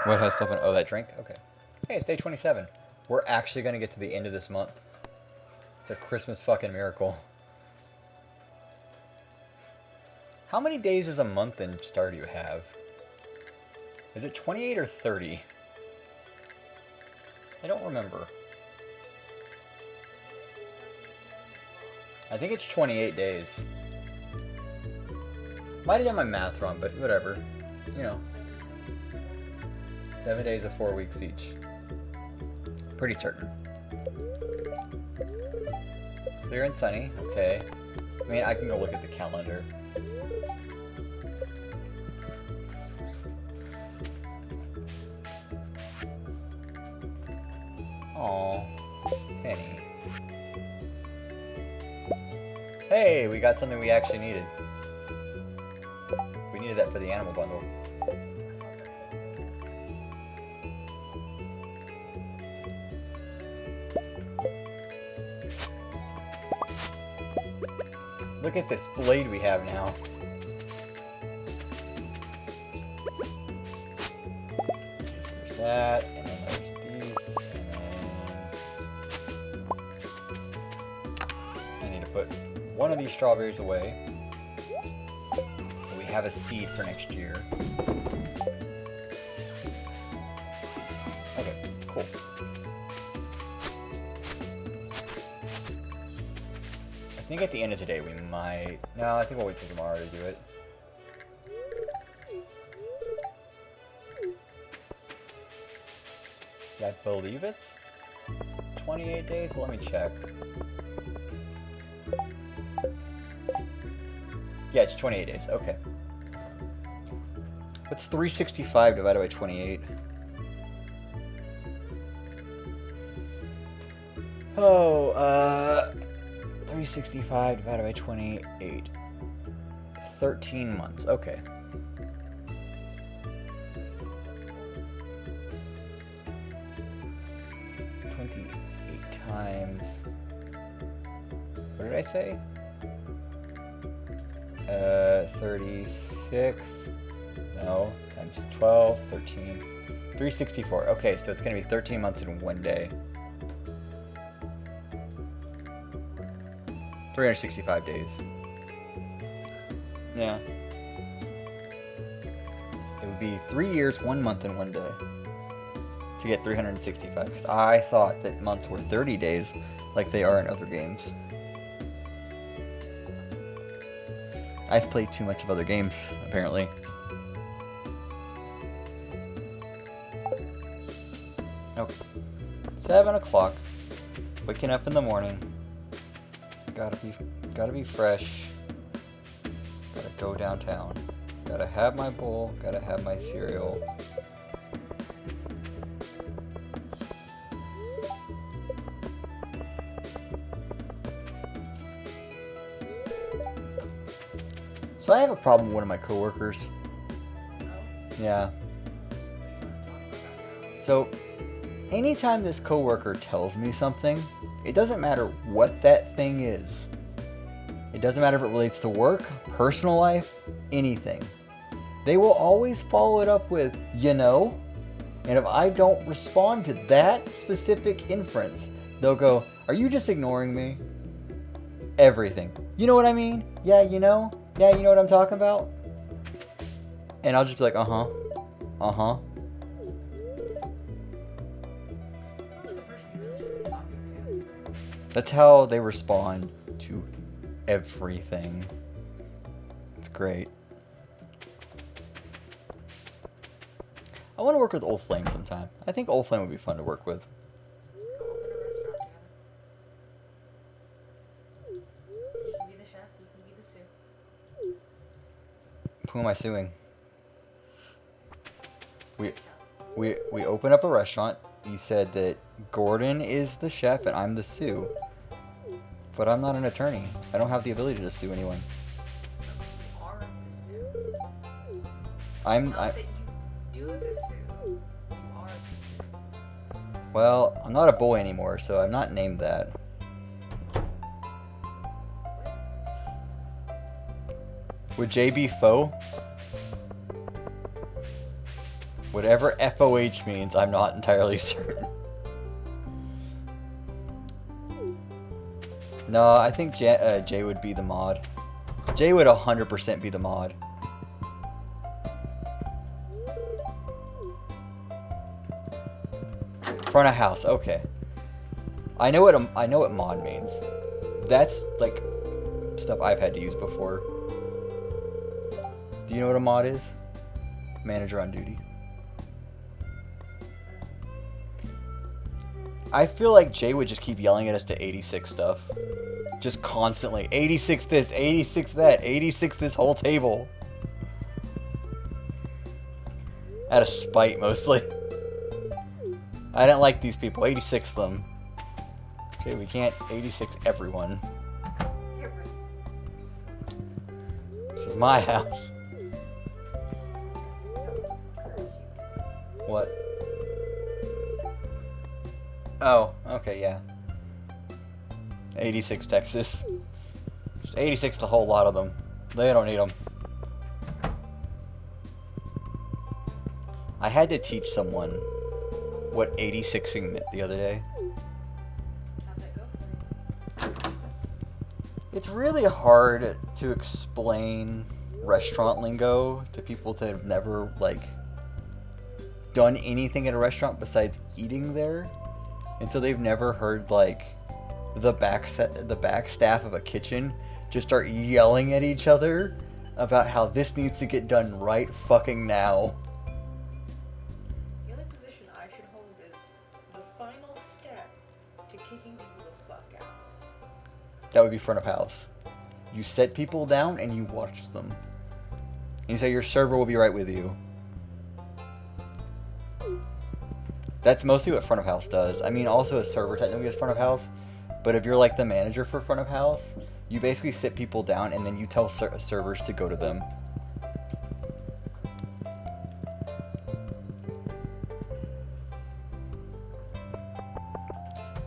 What has stuff in? Oh, that drink? Okay. Hey, it's day 27. We're actually going to get to the end of this month. It's a Christmas fucking miracle. How many days does a month in Stardew have? Is it 28 or 30? I don't remember. I think it's 28 days. Might have done my math wrong, but whatever. You know. 7 days of 4 weeks each. Pretty certain. Clear and sunny. Okay. I mean, I can go look at the calendar. Aww. Penny. Hey, we got something we actually needed. We needed that for the animal bundle. Look at this blade we have now. There's that, and then there's these, and then I need to put one of these strawberries away. So we have a seed for next year. Okay, cool. I think at the end of today we might... No, I think we'll wait till tomorrow to do it. Yeah, I believe it's 28 days. Well, let me check. Yeah, it's 28 days. Okay. What's 365 divided by 28? Oh, 365 divided by 28. 13 months. Okay. Times, what did I say? 36, no, times 12, 13, 364. Okay, so it's going to be 13 months in 1 day. 365 days. Yeah. It would be 3 years, 1 month, and 1 day. To get 365, because I thought that months were 30 days like they are in other games. I've played too much of other games, apparently. Okay. 7 o'clock. Waking up in the morning. Gotta be fresh. Gotta go downtown. Gotta have my bowl, gotta have my cereal. So I have a problem with one of my coworkers. Yeah. So anytime this coworker tells me something, it doesn't matter what that thing is. It doesn't matter if it relates to work, personal life, anything. They will always follow it up with, you know, and if I don't respond to that specific inference, they'll go, are you just ignoring me? Everything. You know what I mean? Yeah, you know? Yeah, you know what I'm talking about? And I'll just be like, uh-huh. Uh-huh. That's how they respond to everything. It's great. I want to work with Old Flame sometime. I think Old Flame would be fun to work with. Who am I suing? We open up a restaurant. You said that Gordon is the chef and I'm the sue. But I'm not an attorney. I don't have the ability to sue anyone. You are the sue. I'm Not that you do the sue. You are the sue. Well, I'm not a boy anymore, so I'm not named that. Would J be foe? Whatever FOH means, I'm not entirely certain. No, I think Jay would be the mod. Jay would 100% be the mod. Front of house, okay. I know what mod means. That's like stuff I've had to use before. Do you know what a mod is? Manager on duty. I feel like Jay would just keep yelling at us to 86 stuff. Just constantly. 86 this, 86 that, 86 this whole table. Out of spite, mostly. I didn't like these people. 86 them. Okay, we can't 86 everyone. This is my house. What? Oh, okay, yeah. 86 Texas. Just 86 the whole lot of them. They don't need them. I had to teach someone what 86ing meant the other day. How'd that go for you? It's really hard to explain restaurant lingo to people that have never, like, done anything at a restaurant besides eating there. And so they've never heard, like, the back staff of a kitchen just start yelling at each other about how this needs to get done right fucking now. The only position I should hold is the final step to kicking people the fuck out. That would be front of house. You set people down and you watch them. And you say your server will be right with you. That's mostly what front of house does. I mean, also a server technically is front of house, but if you're like the manager for front of house, you basically sit people down and then you tell servers to go to them.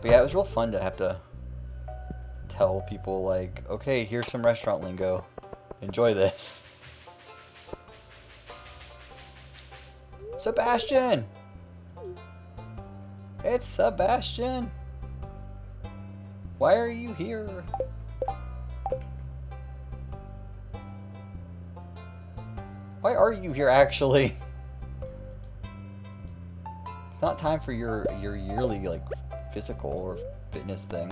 But yeah, it was real fun to have to tell people, like, okay, here's some restaurant lingo. Enjoy this. Sebastian! It's Sebastian! Why are you here? Why are you here, actually? It's not time for your yearly, like, physical or fitness thing.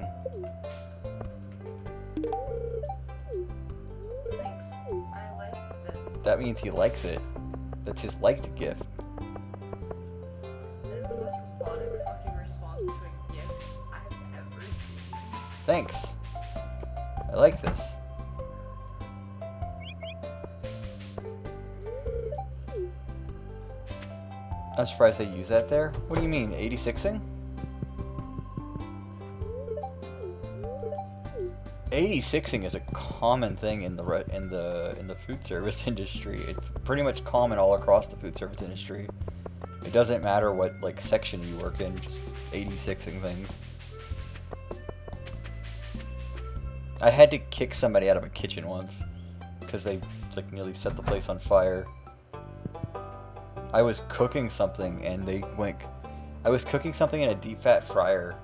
Thanks. I like this. That means he likes it. That's his liked gift. This is the most robotic fucking response to a gift I have ever seen. Thanks. I like this. I'm surprised they use that there. What do you mean, 86ing? 86ing is a common thing in the food service industry. It's pretty much common all across the food service industry. It doesn't matter what like section you work in, just 86ing things. I had to kick somebody out of a kitchen once because they like nearly set the place on fire. I was cooking something and I was cooking something in a deep fat fryer.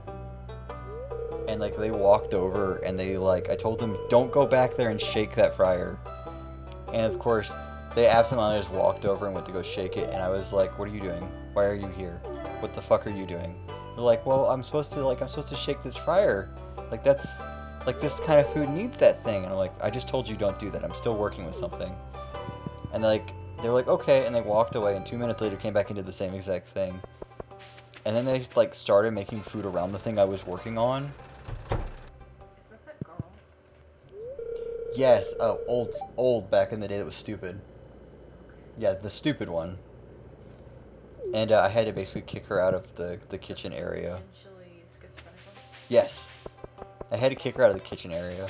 And like they walked over and they like, I told them don't go back there and shake that fryer. And of course they absentmindedly just walked over and went to go shake it. And I was like, what are you doing? Why are you here? What the fuck are you doing? They're like, well, I'm supposed to shake this fryer. Like that's, like this kind of food needs that thing. And I'm like, I just told you don't do that. I'm still working with something. And they were like, okay. And they walked away and 2 minutes later came back and did the same exact thing. And then they like started making food around the thing I was working on. Is that girl? Yes, old back in the day that was stupid. Okay. Yeah, the stupid one. And I had to basically kick her out of the kitchen area. Potentially schizophrenic one? Yes. I had to kick her out of the kitchen area.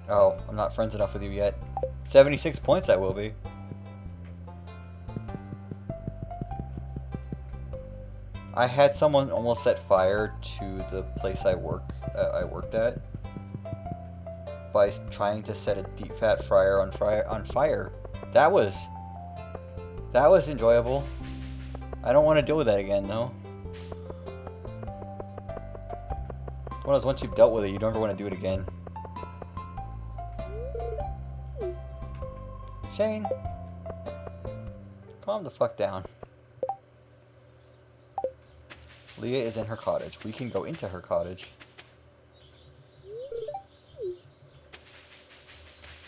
Oh, I'm not friends enough with you yet. 76 points I will be. I had someone almost set fire to the place I worked at by trying to set a deep fat fryer on fire. That was enjoyable. I don't want to deal with that again though. Once you've dealt with it, you don't ever want to do it again. Shane, calm the fuck down. Leah is in her cottage. We can go into her cottage.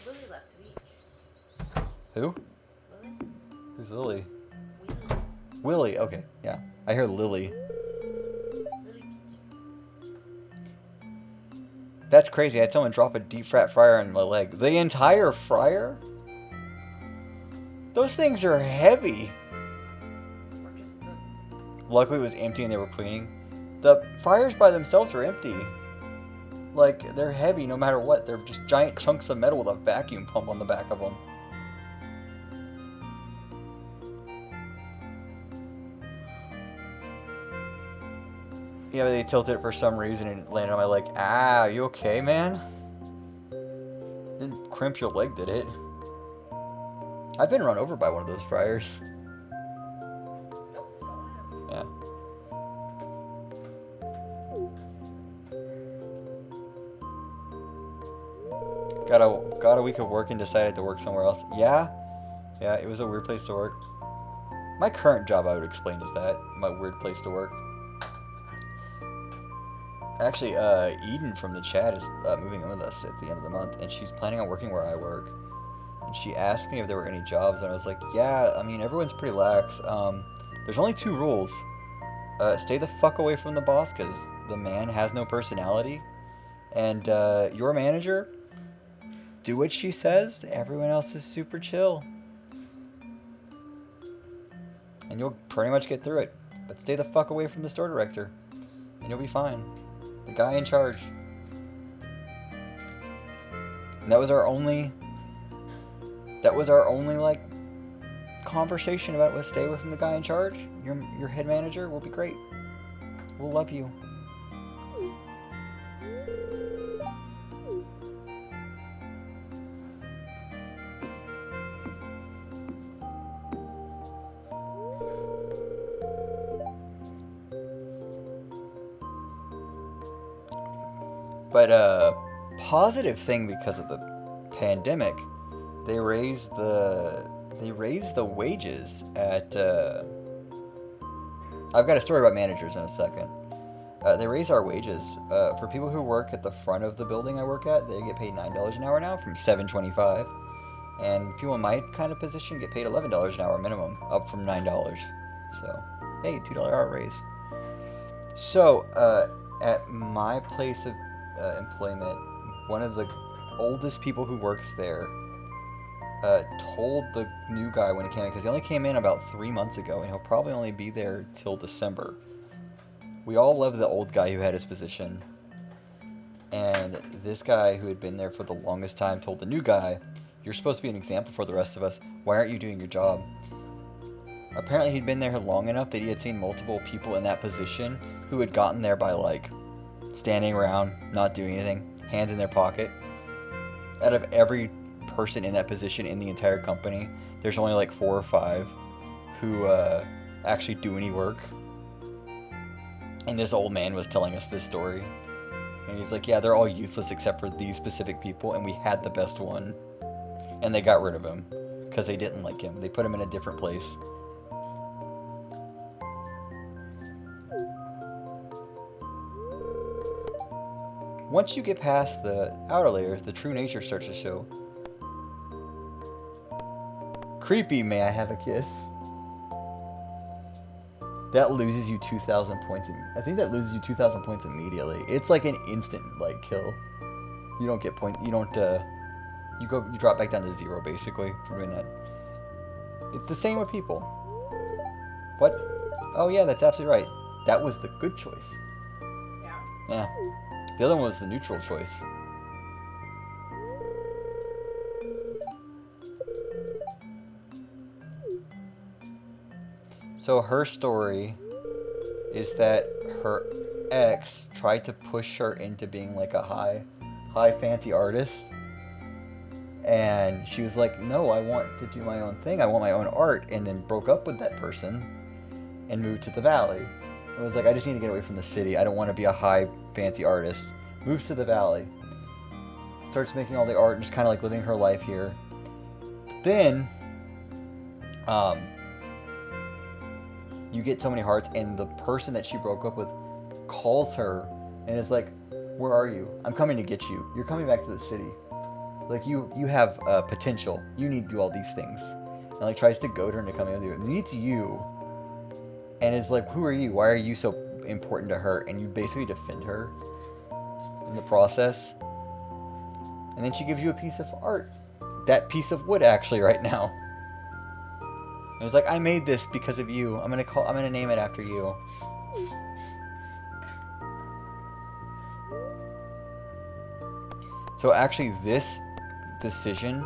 Lily left the beach. Who? Lily? Who's Lily? Willy. Willie. Okay, yeah. I hear Lily. Lily Beach. That's crazy. I had someone drop a deep fat fryer on my leg. The entire fryer? Those things are heavy. Or just the... Luckily it was empty and they were cleaning. The fryers by themselves are empty. Like, they're heavy no matter what. They're just giant chunks of metal with a vacuum pump on the back of them. Yeah, but they tilted it for some reason and it landed on my leg. Ah, you okay, man? Didn't crimp your leg, did it? I've been run over by one of those fryers. Nope, don't have. Yeah. Got a week of work and decided to work somewhere else. Yeah, it was a weird place to work. My current job, I would explain as that my weird place to work. Actually, Eden from the chat is moving in with us at the end of the month, and she's planning on working where I work. And she asked me if there were any jobs, and I was like, yeah, I mean, everyone's pretty lax. There's only 2 rules. Stay the fuck away from the boss, because the man has no personality. And your manager, do what she says. Everyone else is super chill. And you'll pretty much get through it. But stay the fuck away from the store director, and you'll be fine. The guy in charge. And that was our only like conversation about was stay away from the guy in charge. Your head manager will be great. We'll love you. But positive thing because of the pandemic, they raised the wages at. I've got a story about managers in a second. They raise our wages for people who work at the front of the building I work at. They get paid $9 an hour now from $7.25, and people in my kind of position get paid $11 an hour minimum, up from $9. So, hey, $2 hour raise. So, at my place of employment, one of the oldest people who works there told the new guy when he came in, because he only came in about 3 months ago, and he'll probably only be there till December. We all love the old guy who had his position, and this guy who had been there for the longest time told the new guy, "You're supposed to be an example for the rest of us. Why aren't you doing your job?" Apparently he'd been there long enough that he had seen multiple people in that position who had gotten there by like standing around, not doing anything, hands in their pocket. Out of every person in that position in the entire company, there's only like 4 or 5 who actually do any work. And this old man was telling us this story. And he's like, yeah, they're all useless except for these specific people, and we had the best one. And they got rid of him because they didn't like him. They put him in a different place. Once you get past the outer layers, the true nature starts to show. Creepy, may I have a kiss? That loses you 2,000 points. I think that loses you 2,000 points immediately. It's like an instant like kill. You don't get point. You don't. You drop back down to 0 basically for doing that. It's the same with people. What? Oh yeah, that's absolutely right. That was the good choice. Yeah. Yeah. The other one was the neutral choice. So her story is that her ex tried to push her into being like a high fancy artist. And she was like, no, I want to do my own thing. I want my own art. And then broke up with that person and moved to the valley. It was like, I just need to get away from the city. I don't want to be a high fancy artist. Moves to the valley. Starts making all the art and just kind of like living her life here. But then, you get so many hearts, and the person that she broke up with calls her and is like, where are you? I'm coming to get you. You're coming back to the city. Like, you have potential. You need to do all these things. And like tries to goad her into coming with you. And meets you. And is like, who are you? Why are you so important to her? And you basically defend her in the process. And then she gives you a piece of art. That piece of wood, actually, right now. And it's like, I made this because of you. I'm gonna name it after you. So actually, this decision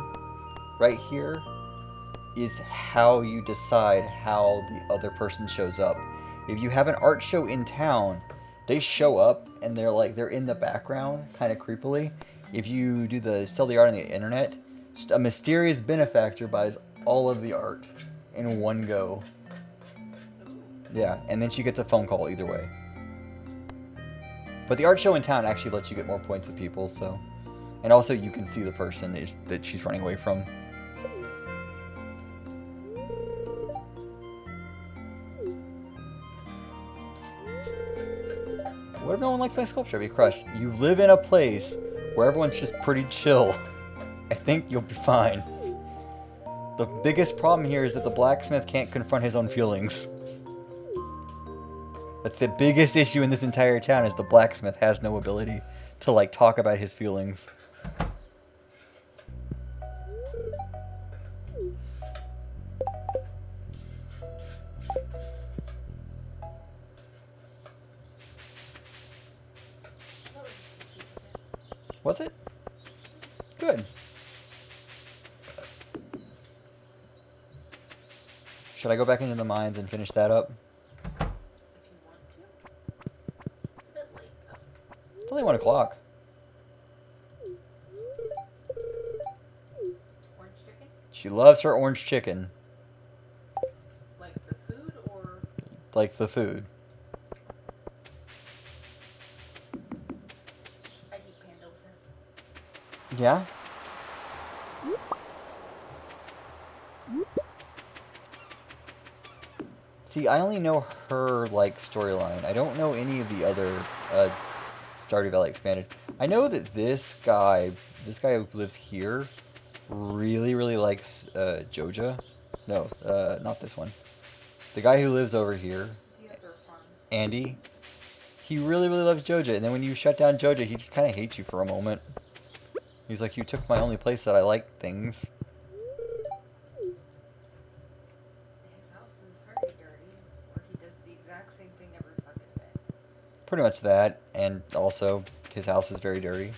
right here is how you decide how the other person shows up. If you have an art show in town, they show up and they're in the background, kind of creepily. If you do sell the art on the internet, a mysterious benefactor buys all of the art in one go. Yeah, and then she gets a phone call either way. But the art show in town actually lets you get more points with people, so. And also you can see the person that she's running away from. What if no one likes my sculpture? Be crushed. You live in a place where everyone's just pretty chill. I think you'll be fine. The biggest problem here is that the blacksmith can't confront his own feelings. That's the biggest issue in this entire town, is the blacksmith has no ability to like talk about his feelings. Was it? Good. Should I go back into the mines and finish that up? If you want to. It's a bit late though. It's only 1 o'clock. Orange chicken? She loves her orange chicken. Like the food or? Like the food. I'd eat panda with her. Yeah? See, I only know her, like, storyline. I don't know any of the other Stardew Valley Expanded. I know that this guy who lives here, really, really likes Joja. No, not this one. The guy who lives over here, The other farm. Andy, he really, really loves Joja. And then when you shut down Joja, he just kind of hates you for a moment. He's like, you took my only place that I like things. His house is very dirty, or he does the exact same thing every fucking day. Pretty much that, and also, his house is very dirty.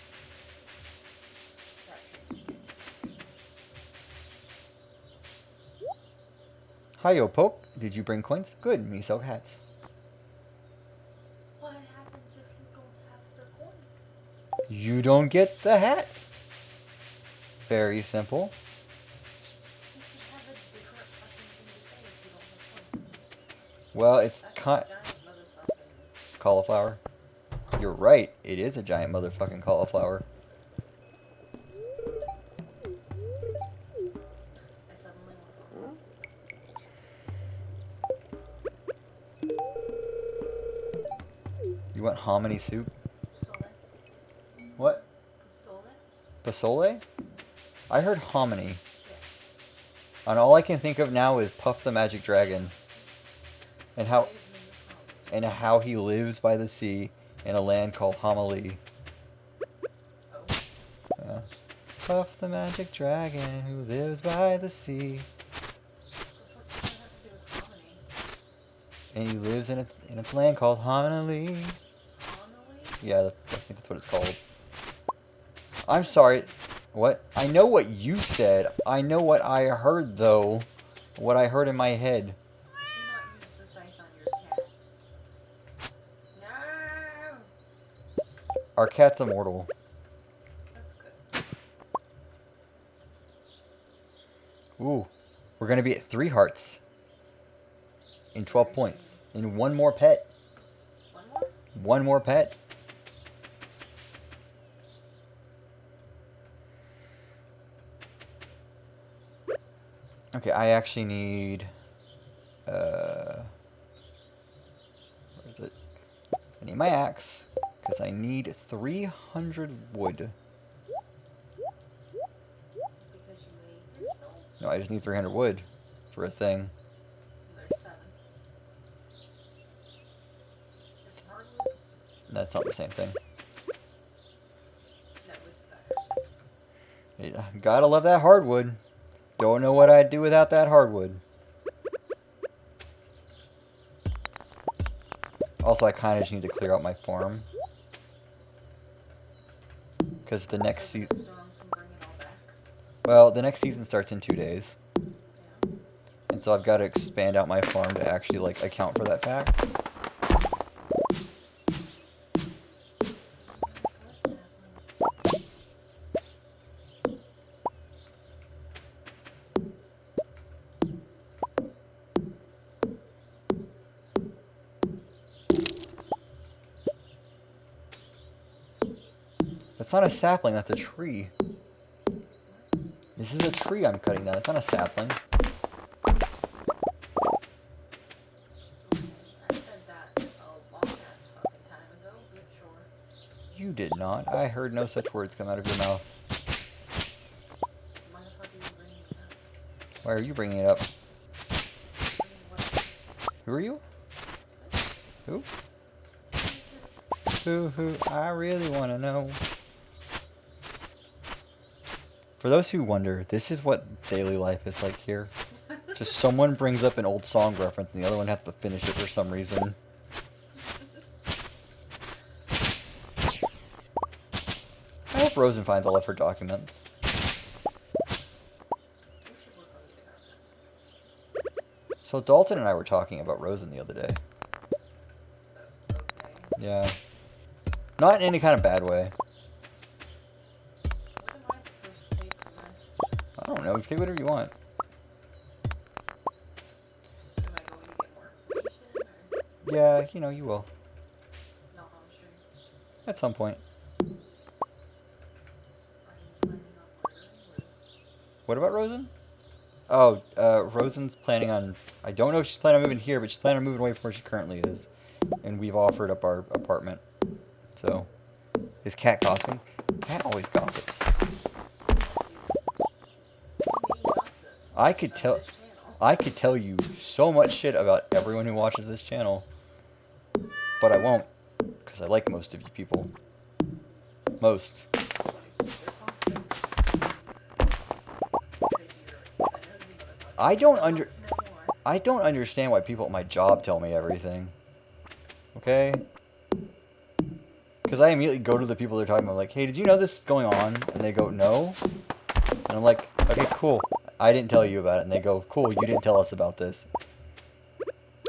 Hi-yo, Poke. Did you bring coins? Good, me sell hats. What happens if you don't have the coin? You don't get the hat. Very simple. You should have a different fucking thing to say if you don't have coins. Well, it's That's a giant motherfucking... cauliflower. You're right. It is a giant motherfucking cauliflower. I suddenly want to You want hominy soup? Sole? What? Sole? Pasole? I heard hominy. And all I can think of now is Puff the Magic Dragon. And how he lives by the sea in a land called Homily. Puff the Magic Dragon who lives by the sea. And he lives in a land called Homily. Yeah, I think that's what it's called. I'm sorry. What? I know what you said. I know what I heard, though. What I heard in my head. Do not use the scythe on your cat. Our cat's immortal. That's good. Ooh. We're going to be at 3 hearts. In 12 points. And 1 more pet. One more? 1 more pet. Okay, I actually need... where is it? I need my axe. Because I need 300 wood. Because you made yourself? No, I just need 300 wood for a thing. There's 7. There's hardwood? That's not the same thing. No, it's better. Yeah, gotta love that hardwood. Don't know what I'd do without that hardwood. Also, I kind of just need to clear out my farm. Because the next season... Storm can bring it all back. Well, the next season starts in 2 days. Yeah. And so I've got to expand out my farm to actually, like, account for that fact. That's not a sapling, that's a tree. This is a tree I'm cutting down, it's not a sapling. I said that a long-ass fucking time ago, but sure. You did not. I heard no such words come out of your mouth. Why the fuck are you bringing it up? Why are you bringing it up? What? Who are you? Who? Who? I really want to know. For those who wonder, this is what daily life is like here. Just someone brings up an old song reference and the other one has to finish it for some reason. I hope Rosen finds all of her documents. We should work on getting our pets. So Dalton and I were talking about Rosen the other day. Okay. Yeah. Not in any kind of bad way. What am I supposed to take from this? I don't know, you take whatever you want. Am I going to get more information, or Yeah, you know, you will. not on stream? At some point. Are you planning on ordering, or What about Rosen? Oh, Rosen's planning on... I don't know if she's planning on moving here, but she's planning on moving away from where she currently is. And we've offered up our apartment. So, is cat gossiping? Cat always gossips. I could tell... I could tell you so much shit about everyone who watches this channel. But I won't. Because I like most of you people. Most. I don't understand why people at my job tell me everything. Okay? Because I immediately go to the people they're talking about, like, hey, did you know this is going on? And they go, no. And I'm like, okay, cool. I didn't tell you about it. And they go, cool, you didn't tell us about this.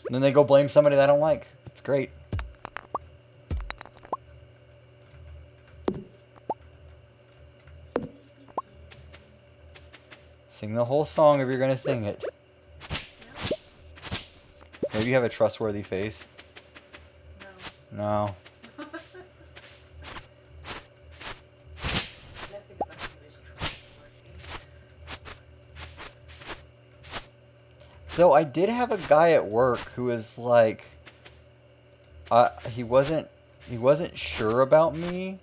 And then they go blame somebody that I don't like. It's great. Sing the whole song if you're going to sing it. Maybe you have a trustworthy face. No. So I did have a guy at work who was like, he wasn't sure about me.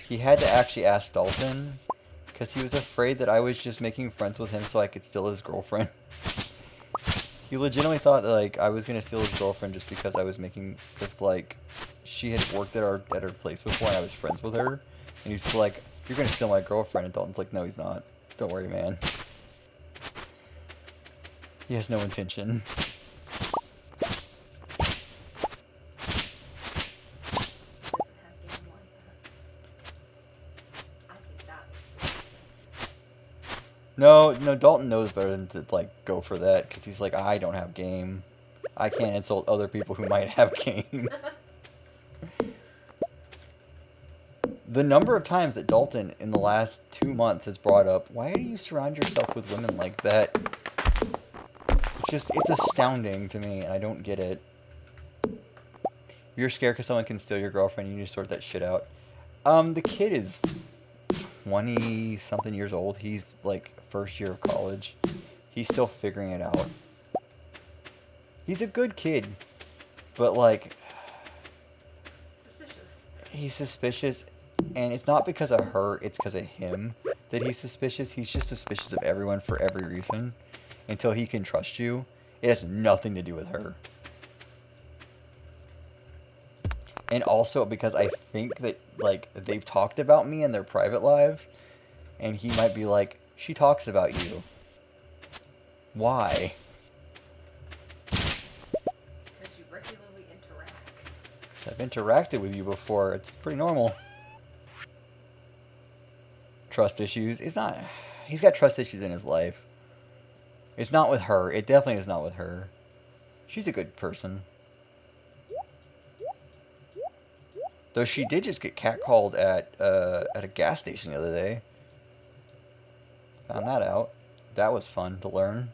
He had to actually ask Dalton because he was afraid that I was just making friends with him so I could steal his girlfriend. He legitimately thought that, like, I was gonna steal his girlfriend just because I was making, because, like, she had worked at our place before and I was friends with her. And he's like, you're gonna steal my girlfriend. And Dalton's like, no, he's not. Don't worry, man. He has no intention. No, Dalton knows better than to, like, go for that, because he's like, I don't have game. I can't insult other people who might have game. The number of times that Dalton in the last 2 months has brought up, why do you surround yourself with women like that? It's astounding to me, and I don't get it. You're scared because someone can steal your girlfriend, you need to sort that shit out. The kid is 20-something years old. He's, like, first year of college. He's still figuring it out. He's a good kid, but, like... Suspicious. He's suspicious, and it's not because of her, it's because of him that he's suspicious. He's just suspicious of everyone for every reason. Until he can trust you. It has nothing to do with her. And also because I think that, like, they've talked about me in their private lives. And he might be like, she talks about you. Why? Because you regularly interact. I've interacted with you before. It's pretty normal. Trust issues. It's not... He's got trust issues in his life. It's not with her. It definitely is not with her. She's a good person. Though she did just get catcalled at a gas station the other day. Found that out. That was fun to learn.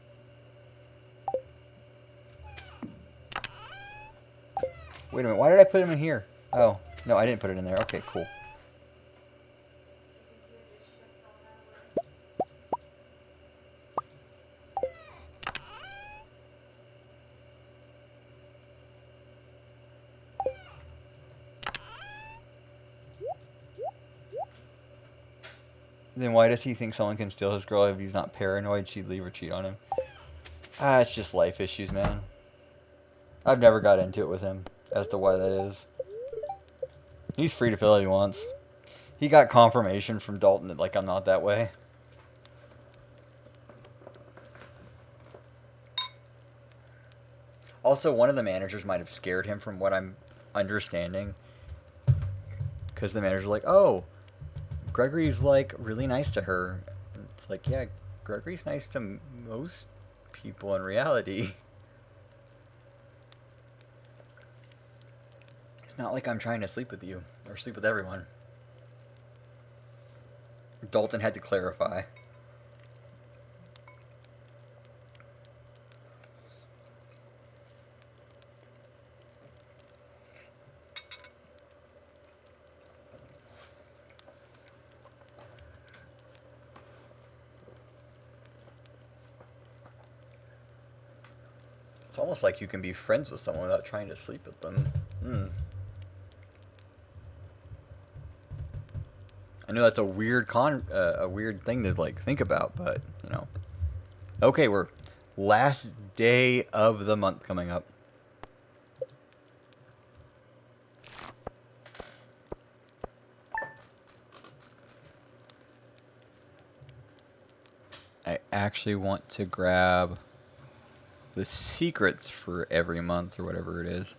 Wait a minute. Why did I put him in here? Oh. No, I didn't put it in there. Okay, cool. Then why does he think someone can steal his girl if he's not paranoid she'd leave or cheat on him? Ah, it's just life issues, man. I've never got into it with him as to why that is. He's free to feel what he wants. He got confirmation from Dalton that, like, I'm not that way. Also, one of the managers might have scared him from what I'm understanding. Because the manager's like, oh... Gregory's, like, really nice to her. It's like, yeah, Gregory's nice to most people in reality. It's not like I'm trying to sleep with you, or sleep with everyone. Dalton had to clarify. It's almost like you can be friends with someone without trying to sleep with them. I know that's a weird thing to, like, think about, but you know. Okay, we're last day of the month coming up. I actually want to grab the secrets for every month or whatever it is.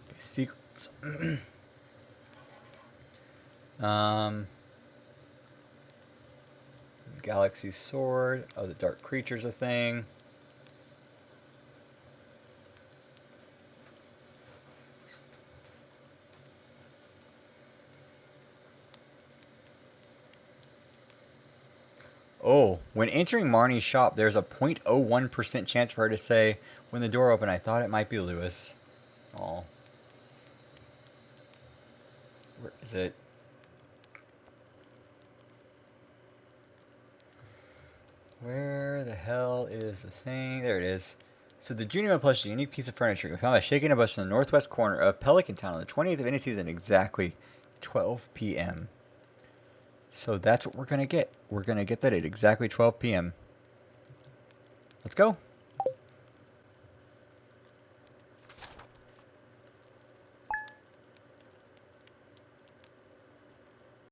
Okay, secrets. Galaxy Sword. Oh, the Dark Creature's a thing. Oh, when entering Marnie's shop, there's a 0.01% chance for her to say, when the door opened, I thought it might be Lewis. Oh. Where is it? Where the hell is the thing? There it is. So the Junior plush is a unique piece of furniture. We found by shaking a bush in the northwest corner of Pelican Town on the 20th of any season, exactly 12 p.m. So that's what we're going to get. We're going to get that at exactly 12 p.m. Let's go.